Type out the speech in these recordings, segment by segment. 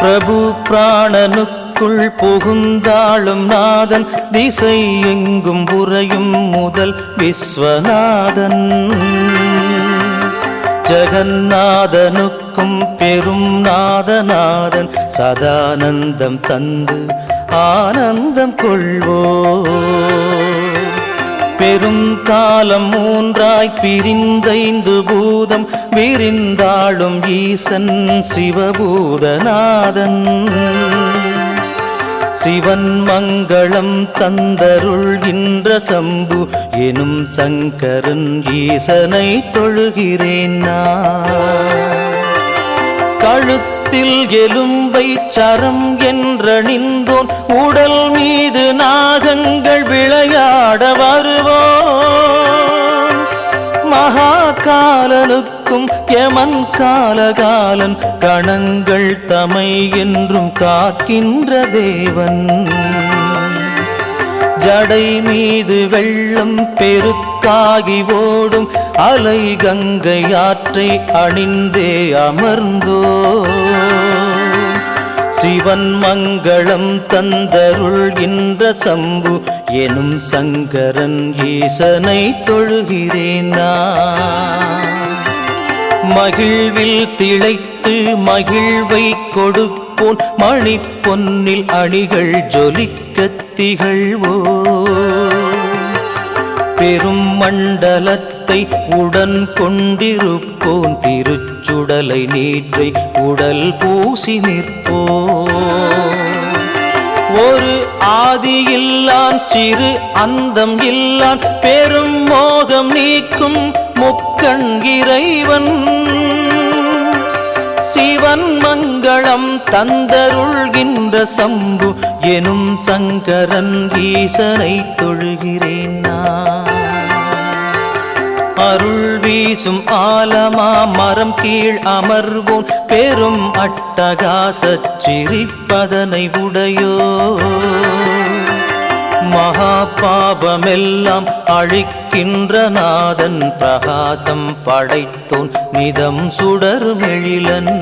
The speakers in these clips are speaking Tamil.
பிரபு பிராணனுக்குள் புகுந்தாளும் நாதன் திசை எங்கும் புரையும் முதல் விஸ்வநாதன் ஜெகநாதனுக்கும் பெரும் நாதநாதன் சதானந்தம் தந்து ஆனந்தம் கொள்வோ பெரும் காலம் மூன்றாய் பிரிந்தைந்து பூதம் விரிந்தாளும் ஈசன் சிவபூதநாதன் சிவன் மங்களம் தந்தருள்கின்ற சம்பு எனும் சங்கரன் ஈசனை தொழுகிறேன் நான். கழுத்தில் எலும்பை சரம் என்றணிந்தோன் உடல் மீது நாகங்கள் விளையாட வருவோன் மகாகாலனுக்கும் யமன் காலகாலன் கணங்கள் தமை என்றும் காக்கின்ற தேவன் ஜடை மீது வெள்ளம் பெருக்காகி ஓடும் அலை கங்கை ஆற்றை அணிந்தே அமர்ந்தோ சிவன் மங்களம் தந்தருள்கின்ற சம்பு எனும் சங்கரன் ஈசனை தொழுகிறேன் நான். மகிழ்வில் திளைத்து மகிழ்வை கொடுப்போன் மணி பொன்னில் அணிகள் ஜொலிக்கத் திகழ்வோ பெரும் மண்டலத்தை உடன் கொண்டிருப்போன் திருச்சுடலை நீற்றை உடல் பூசி நிற்போ ஒரு ஆதியில்லான் சிறு அந்தம் இல்லான் பெரும் மோகம் நீக்கும் முக்கண் இறைவன் சிவன் மங்களம் தந்தருள்கின்ற சம்பு எனும் சங்கரன் ஈசனை தொழுகிறேன் நான். அருள் வீசும் ஆலமா மரம் கீழ் அமர்வோம் பெரும் அட்டகாசச் சிரிப்பதனை உடையோ மகா பாபமெல்லாம் அழிக்கின்ற நாதன் பிரகாசம் படைத்தோன் நிதம் சுடர்மெழிலன்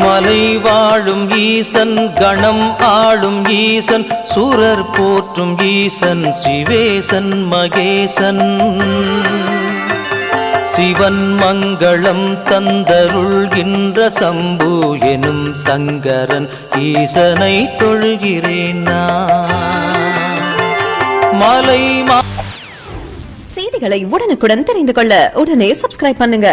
மலை வாழும் ஈசன் கணம் ஆளும் ஈசன் சுரர் போற்றும் ஈசன் சிவேசன் மகேசன் சிவன் மங்களம் தந்தருள்கின்ற சம்பு எனும் சங்கரன் ஈசனை தொழுகிறேன் நான். செய்திகளை உடனுக்குடன் தெரிந்து கொள்ள உடனே சப்ஸ்கிரைப் பண்ணுங்க.